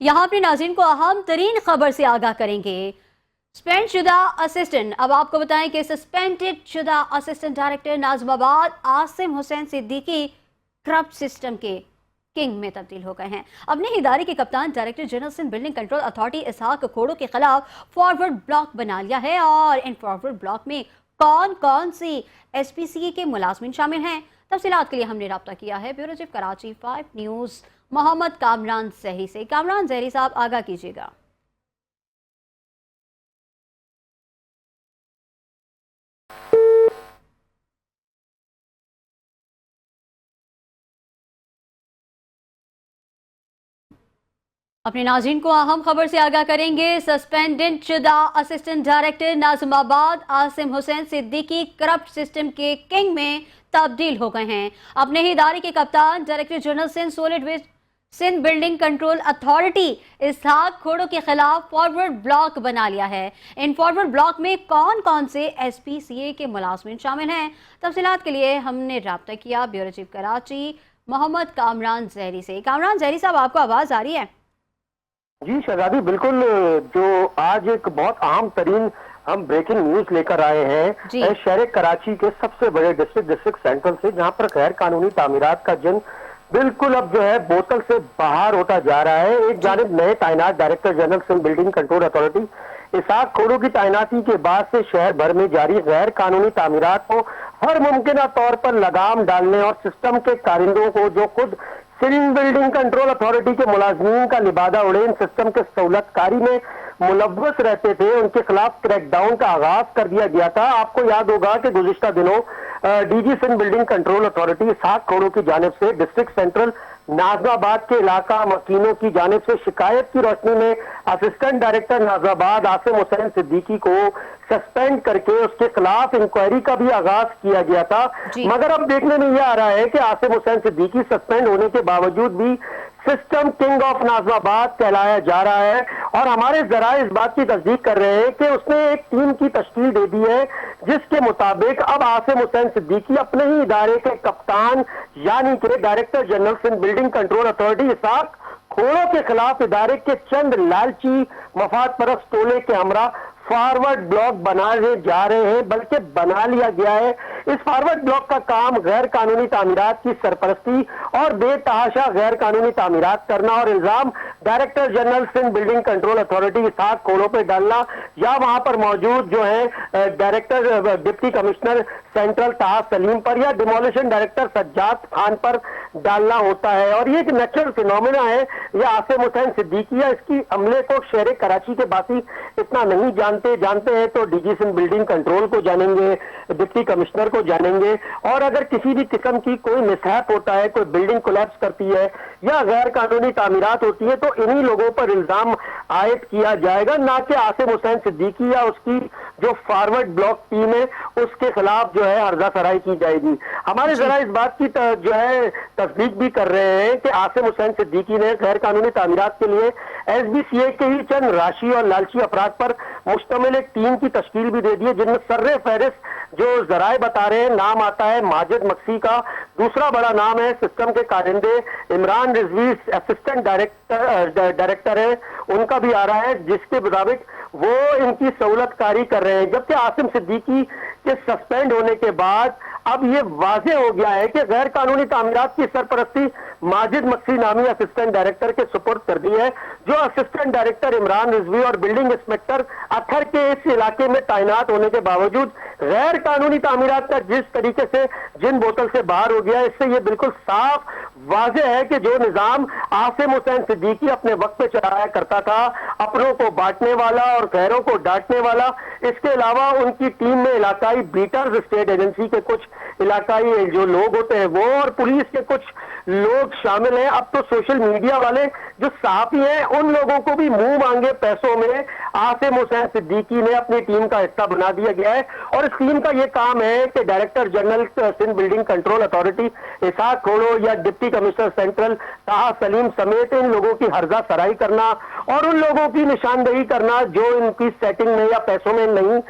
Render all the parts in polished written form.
यहाँ अपने नाज़रीन को अहम तरीन खबर से आगाह करेंगे। सस्पेंड शुदा असिस्टेंट, अब आपको बताएं कि सस्पेंडेड शुदा assistant director Nazimabad Asim Hussain Siddiqui corrupt system के किंग में तब्दील हो गए हैं। अपने इदारे के कप्तान director general Sindh building control authority Ishaq Khodo के खिलाफ फॉरवर्ड ब्लॉक बना लिया है और इन फॉरवर्ड ब्लॉक में कौन कौन सी SPCA के मुलाजमिन शामिल हैं, तफसीलात के लिए हमने रब्ता किया है bureau chief Karachi 5 news Muhammad Kamran Zehri से। कामरान जहरी साहब, आगाह कीजिएगा। अपने नाज़रीन को अहम खबर से आगाह करेंगे। सस्पेंडेड शुदा assistant director Nazimabad Asim Hussain Siddiqui corrupt system के किंग में तब्दील हो गए हैं। अपने ही इदारे के कप्तान director general Sindh solid waste Sindh building control authority Ishaq Khodo के खिलाफ फॉरवर्ड ब्लॉक बना लिया है। इन फॉरवर्ड ब्लॉक में कौन कौन से SPCA के मुलाजमिन शामिल हैं, तफसीलात के लिए हमने रब्ता किया ब्यूरो चीफ कराची मोहम्मद कामरान जहरी से। कामरान जहरी साहब, आपको आवाज़ आ रही है? जी शहजादी, बिल्कुल। जो आज एक बहुत अहम तरीन हम ब्रेकिंग न्यूज लेकर आए हैं शहर कराची के सबसे बड़े डिस्ट्रिक्ट सेंट्रल से, जहां पर गैर कानूनी तामीरात का जंग बिल्कुल अब जो है बोतल से बाहर होता जा रहा है। एक जानिब नए तैनात director general Sindh building control authority Ishaq Khodo की तैनाती के बाद से शहर भर में जारी गैर कानूनी तामीरात को हर मुमकिन तौर पर लगाम डालने और सिस्टम के कारिंदों को जो खुद सिंध बिल्डिंग कंट्रोल अथॉरिटी के मुलाजमीन का लिबादा उड़े इन सिस्टम के सहूलतकारी में मुलव्वस रहते थे, उनके खिलाफ क्रैकडाउन का आगाज कर दिया गया था। आपको याद होगा कि गुज़िश्ता दिनों DG Sindh building control authority Ishaq Khodo की जानिब से डिस्ट्रिक्ट सेंट्रल नाज़िमाबाद के इलाका मकीनों की जानिब से शिकायत की रोशनी में असिस्टेंट डायरेक्टर नाज़िमाबाद आसिम हुसैन सिद्दीकी को सस्पेंड करके उसके खिलाफ इंक्वायरी का भी आगाज किया गया था। मगर अब देखने में यह आ रहा है कि आसिम हुसैन सिद्दीकी सस्पेंड होने के बावजूद भी सिस्टम किंग ऑफ नाज़िमाबाद कहलाया जा रहा है और हमारे जरा इस बात की तस्दीक कर रहे हैं कि उसने एक टीम की तश्कील दे दी है, जिसके मुताबिक अब आसिम हुसैन सिद्दीकी अपने ही इदारे के कप्तान यानी कि director general Sindh building control authority Ishaq Khodo के खिलाफ इदारे के चंद लालची मफाद परस्त टोले के हमरा फॉरवर्ड ब्लॉक बनाने जा रहे हैं, बल्कि बना लिया गया है। इस फॉरवर्ड ब्लॉक का काम गैर कानूनी तामीरात की सरपरस्ती और बेतहाशा गैर कानूनी तामीरात करना और इल्जाम director general Sindh building control authority Ishaq Khodo पे डालना या वहां पर मौजूद जो है डायरेक्टर डिप्टी कमिश्नर सेंट्रल ताहा सलीम पर या डिमोलिशन डायरेक्टर सज्जाद खान पर डालना होता है। और ये एक नेचुरल फिनोमिना है। यह आसिम हुसैन सिद्दीकी इसकी अमले को शहर कराची के बासी इतना नहीं जानते हैं तो DG सिंध बिल्डिंग कंट्रोल को जानेंगे, डिप्टी कमिश्नर को जानेंगे। और अगर किसी भी किस्म की कोई मिसहैप होता है, कोई बिल्डिंग कोलैप्स करती है या गैर कानूनी तामीरात होती है तो इन्हीं लोगों पर इल्जाम आयद किया जाएगा, ना कि आसिम हुसैन सिद्दीकी या उसकी जो फॉरवर्ड ब्लॉक टीम है उसके खिलाफ जो है हर्जा सराई की जाएगी। हमारे जरा इस बात की जो है तस्दीक भी कर रहे हैं कि आसिम हुसैन सिद्दीकी ने गैर कानूनी तामीरात के लिए SBCA के ही चंद राशि और लालची अफराद पर मुश्तमिल एक टीम की तश्कील भी दे दी है, जिनमें सर्रे फहरिस्त जो जराए बता रहे हैं नाम आता है माजिद मक्सी का, दूसरा बड़ा नाम है सिस्टम के कारिंदे इमरान रिजवी असिस्टेंट डायरेक्टर है, उनका भी आ रहा है, जिसके मुताबिक वो इनकी सहूलतकारी कर रहे हैं। जबकि आसिम सिद्दीकी के सस्पेंड होने के बाद अब ये वाजे हो गया है कि गैर कानूनी तामीरात की सरपरस्ती माजिद मक्सी नामी असिस्टेंट डायरेक्टर के सुपुर्द कर दी है, जो असिस्टेंट डायरेक्टर इमरान रिजवी और बिल्डिंग इंस्पेक्टर अथर के इस इलाके में तैनात होने के बावजूद गैर कानूनी तामीरात का जिस तरीके से जिन बोतल से बाहर हो गया, इससे ये बिल्कुल साफ वाजे है कि जो निजाम आसिम हुसैन सिद्दीकी अपने वक्त पे चलाया करता था, अपनों को बांटने वाला और गैरों को डांटने वाला, इसके अलावा उनकी टीम में इलाकाई बीटर्स स्टेट एजेंसी के कुछ इलाकाई जो लोग होते हैं वो और पुलिस के कुछ लोग शामिल हैं। अब तो सोशल मीडिया वाले जो सहाफी हैं उन लोगों को भी मुंह मांगे पैसों में आसिम हुसैन सिद्दीकी ने अपनी टीम का हिस्सा बना दिया गया है। और इस टीम का यह काम है कि director general Sindh building control authority Ishaq Khodo या डिप्टी कमिश्नर सेंट्रल ताहा सलीम समेत इन लोगों की हर्जा सराई करना और उन लोगों की निशानदेही करना जो इनकी सेटिंग में या पैसों में नहीं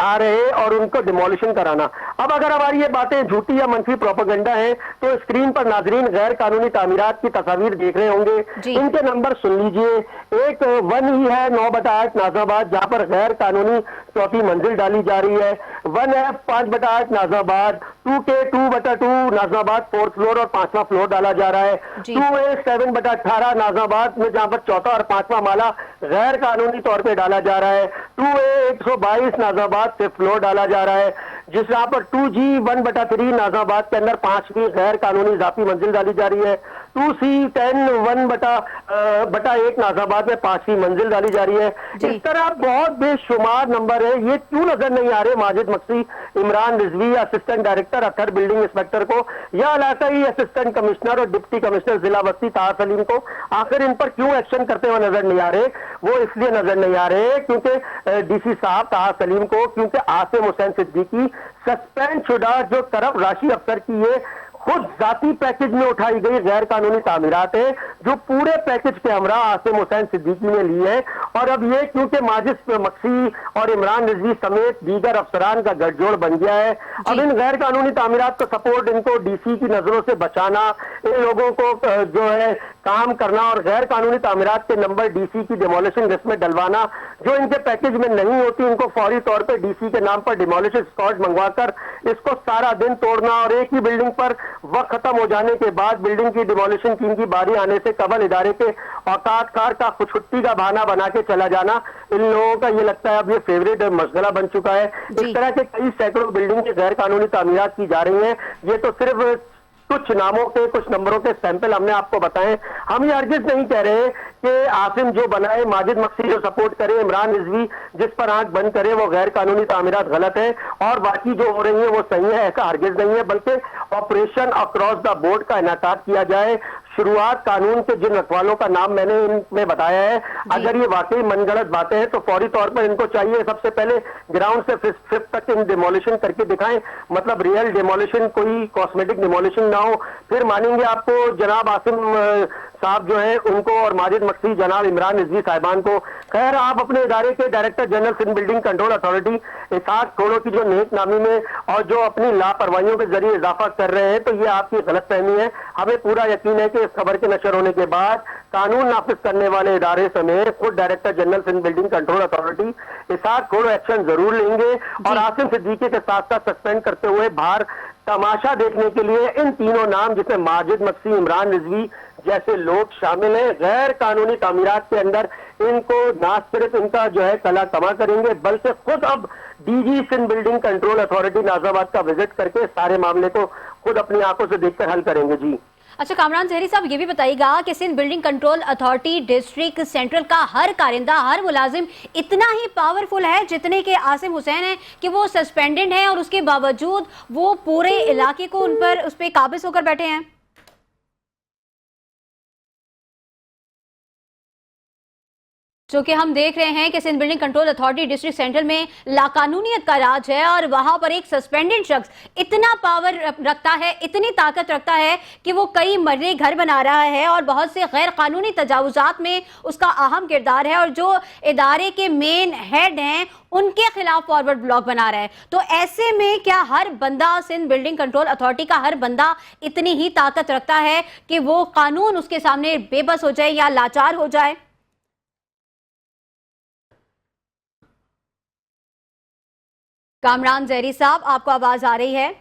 आ रहे और उनको डिमोलिशन कराना। अब अगर हमारी ये बातें झूठी या मनफी प्रोपेगेंडा है तो स्क्रीन पर नाजरीन गैर कानूनी तामीरात की तस्वीर देख रहे होंगे, इनके नंबर सुन लीजिए। एक 1 ही है 9/8 नाजिमाबाद, जहां पर गैर कानूनी चौथी मंजिल डाली जा रही है। 1F 5/8 Nazimabad, 2K 2/2 Nazimabad 4th floor और 5वां फ्लोर डाला जा रहा है। 2A 7/18 नाजिमाबाद में, जहां पर 4था और 5वां माला गैर कानूनी तौर पे डाला जा रहा है। 2A 122 नाजिमाबाद 5th फ्लोर डाला जा रहा है, जिस जहां पर 2G 1/3 नाजिमाबाद के अंदर 5वीं गैर कानूनी इजाफी मंजिल डाली जा रही है। 2C 10 1/1 नाजिमाबाद में 5वीं मंजिल डाली जा रही है। इस तरह बहुत बेशुमार नंबर है। ये क्यों नजर नहीं आ रहे माजिद मक्सी, इमरान रिजवी, असिस्टेंट डायरेक्टर अतर बिल्डिंग इंस्पेक्टर को, या इलाकाई असिस्टेंट कमिश्नर और डिप्टी कमिश्नर जिला बस्ती ताहा सलीम को? आखिर इन पर क्यों एक्शन करते हुए नजर नहीं आ रहे? वो इसलिए नजर नहीं आ रहे क्योंकि डीसी साहब ताहा सलीम को, क्योंकि आसिम हुसैन सिद्दीकी सस्पेंड शुदा जो तरफ राशि अफसर की ये खुद जाती पैकेज में उठाई गई गैर कानूनी तामीरात है, जो पूरे पैकेज के हमरा आसिम हुसैन सिद्दीकी ने ली है। और अब ये क्योंकि माजिद मक्सी और इमरान रिजवी समेत दीगर अफसरान का गठजोड़ बन गया है, अब इन गैर कानूनी तामीरात को सपोर्ट, इनको डीसी की नजरों से बचाना, इन लोगों को जो है काम करना और गैर कानूनी तामीरात के नंबर डीसी की डिमोलिशन लिस्ट में डलवाना, जो इनके पैकेज में नहीं होती, इनको फौरी तौर पर डीसी के नाम पर डिमोलिशन स्क्वाड मंगवाकर इसको सारा दिन तोड़ना और एक ही बिल्डिंग पर वक्त खत्म हो जाने के बाद बिल्डिंग की डिमोलिशन की इनकी बारी आने से कबल इदारे के औकात कार का छुट्टी का बहाना बना के चला जाना, इन लोगों का ये लगता है अब ये फेवरेट मशगला बन चुका है। इस तरह के कई सैकड़ों बिल्डिंग के गैर कानूनी तामीरात की जा रही हैं। ये तो सिर्फ कुछ नामों के, कुछ नंबरों के सैंपल हमने आपको बताएं। हम ये हरगिज नहीं कह रहे कि आसिम जो बनाए, माजिद मक्सी जो सपोर्ट करे, इमरान रिजवी जिस पर आंख बंद करे, वो गैर कानूनी तामीरात गलत है और बाकी जो हो रही है वो सही है, ऐसा हरगिज नहीं है। बल्कि ऑपरेशन अक्रॉस द बोर्ड का इनेकाद किया जाए। शुरुआत कानून के जिन रखवालों का नाम मैंने इनमें बताया है, अगर ये वाकई मनगढ़ंत बातें हैं तो फौरी तौर पर इनको चाहिए सबसे पहले ग्राउंड से फिफ्थ तक इन डिमोलिशन करके दिखाएं, मतलब रियल डिमोलिशन, कोई कॉस्मेटिक डिमोलिशन ना हो, फिर मानेंगे आपको। जनाब आसिम साहब जो है उनको और माजिद मक्सी जनाब इमरान रिजवी साहिबान को, खैर आप अपने इदारे के director general Sindh building control authority Ishaq Khodo की जो नेक नामी में और जो अपनी लापरवाहियों के जरिए इजाफा कर रहे हैं, तो ये आपकी गलतफहमी है। हमें पूरा यकीन है कि इस खबर के नशर होने के बाद कानून नाफिज करने वाले इदारे समेत खुद director general Sindh building control authority Ishaq Khodo action जरूर लेंगे और आसिम सिद्दीकी के साथ साथ सस्पेंड करते हुए बाहर तमाशा देखने के लिए इन तीनों नाम, जिसमें माजिद मक्सी, इमरान रिजवी जैसे लोग शामिल हैं, गैर कानूनी तामीरात के अंदर इनको ना सिर्फ इनका जो है कला कमा करेंगे, बल्कि खुद अब DG Sindh building control authority Nazimabad का विजिट करके सारे मामले को खुद अपनी आंखों से देखकर हल करेंगे। जी अच्छा कामरान जहरी साहब, ये भी बताइएगा कि Sindh building control authority district central का हर कारिंदा, हर मुलाजिम इतना ही पावरफुल है जितने के आसिम हुसैन है कि वो सस्पेंडेड है और उसके बावजूद वो पूरे इलाके को उन पर, उस पर काबिज होकर बैठे हैं? जो कि हम देख रहे हैं कि Sindh building control authority district central में लाकानूनियत का राज है और वहां पर एक सस्पेंडेड शख्स इतना पावर रखता है, इतनी ताकत रखता है कि वो कई मर्रे घर बना रहा है और बहुत से गैर कानूनी तजावुजात में उसका अहम किरदार है और जो इदारे के मेन हेड हैं उनके खिलाफ फॉरवर्ड ब्लॉक बना रहा है। तो ऐसे में क्या हर बंदा, सिंध बिल्डिंग कंट्रोल अथॉरिटी का हर बंदा इतनी ही ताकत रखता है कि वो कानून उसके सामने बेबस हो जाए या लाचार हो जाए? कामरान जहरी साहब, आपको आवाज आ रही है?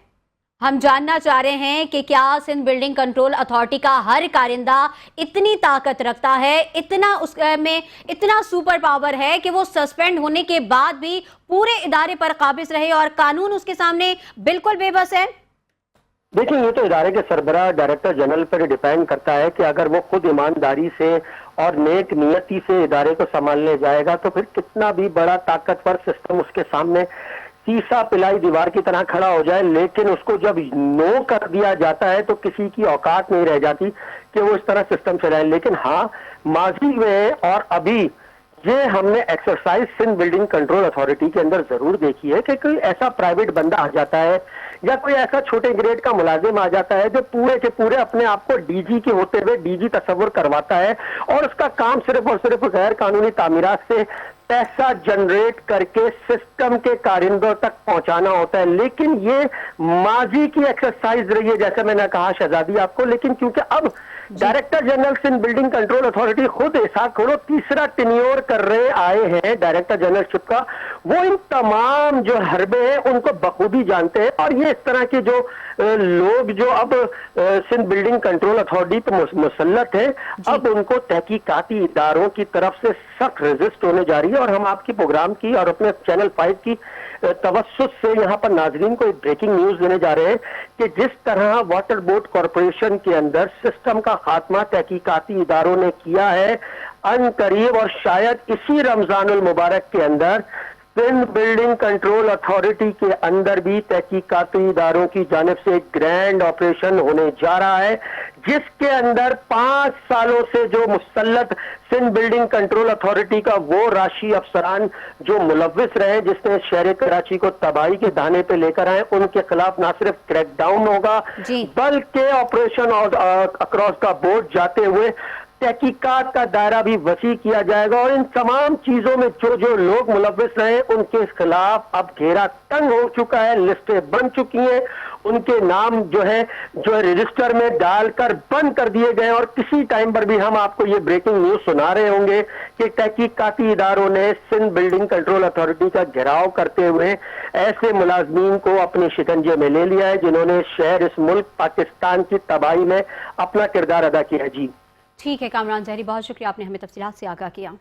हम जानना चाह रहे हैं कि क्या सिंध बिल्डिंग कंट्रोल अथॉरिटी का हर कारिंदा इतनी ताकत रखता है, इतना उसमें इतना सुपर पावर है कि वो सस्पेंड होने के बाद भी पूरे इदारे पर काबिज रहे और कानून उसके सामने बिल्कुल बेबस है? देखिए, ये तो इदारे के सरबराह डायरेक्टर जनरल पर डिपेंड करता है कि अगर वो खुद ईमानदारी से और नेक नियति से इदारे को संभालने जाएगा तो फिर कितना भी बड़ा ताकतवर सिस्टम उसके सामने सीसा पिलाई दीवार की तरह खड़ा हो जाए, लेकिन उसको जब नो कर दिया जाता है तो किसी की औकात नहीं रह जाती कि वो इस तरह सिस्टम चलाए। लेकिन हाँ, माजी में और अभी ये हमने exercise Sindh building control authority के अंदर जरूर देखी है कि कोई ऐसा प्राइवेट बंदा आ जाता है या कोई ऐसा छोटे ग्रेड का मुलाजिम आ जाता है जो पूरे के पूरे अपने आप को डीजी के होते हुए डीजी तस्वुर करवाता है और उसका काम सिर्फ और सिर्फ गैर कानूनी तामीरात से पैसा जनरेट करके सिस्टम के कारिंदों तक पहुंचाना होता है। लेकिन ये माजी की एक्सरसाइज रही है, जैसे मैंने कहा शहजादी आपको, लेकिन क्योंकि अब director general Sindh building control authority खुद ऐसा करो तीसरा टेन्योर कर रहे आए हैं डायरेक्टर जनरलशिप का, वो इन तमाम जो हरबे हैं उनको बखूबी जानते हैं। और ये इस तरह के जो लोग जो अब सिंध बिल्डिंग कंट्रोल अथॉरिटी पर मुसल्लत है, अब उनको तहकीकाती इदारों की तरफ से सख्त रेजिस्ट होने जा रही है। और हम आपकी प्रोग्राम की और अपने चैनल 5 की तवस्सुत से यहाँ पर नाजरीन को एक ब्रेकिंग न्यूज देने जा रहे हैं कि जिस तरह वाटर बोर्ड कॉरपोरेशन के अंदर सिस्टम का खात्मा तहकीकाती इदारों ने किया है, अन करीब और शायद इसी रमजानुल मुबारक के अंदर सिंध बिल्डिंग कंट्रोल अथॉरिटी के अंदर भी तहकीकाती इदारों की जानिब से एक ग्रैंड ऑपरेशन होने जा रहा है, जिसके अंदर 5 सालों से जो मुसल्लत सिंध बिल्डिंग कंट्रोल अथॉरिटी का वो राशि अफसरान जो मुलव्विस रहे, जिसने शहर कराची को तबाही के दाने पे लेकर आए, उनके खिलाफ ना सिर्फ क्रैकडाउन होगा बल्कि ऑपरेशन अक्रॉस का बोर्ड जाते हुए तहकीकात का दायरा भी वसी किया जाएगा। और इन तमाम चीजों में जो जो लोग मुलव्विस रहे उनके खिलाफ अब घेरा तंग हो चुका है, लिस्टें बन चुकी हैं, उनके नाम जो है रजिस्टर में डालकर बंद कर दिए गए। और किसी टाइम पर भी हम आपको ये ब्रेकिंग न्यूज सुना रहे होंगे कि तहकीकाती इदारों ने सिंध बिल्डिंग कंट्रोल अथॉरिटी का घेराव करते हुए ऐसे मुलाजमीन को अपने शिकंजे में ले लिया है जिन्होंने शहर इस मुल्क पाकिस्तान की तबाही में अपना किरदार अदा किया है। जी ठीक है कामरान जहरी, बहुत शुक्रिया, आपने हमें तफसीलात से आगाह किया।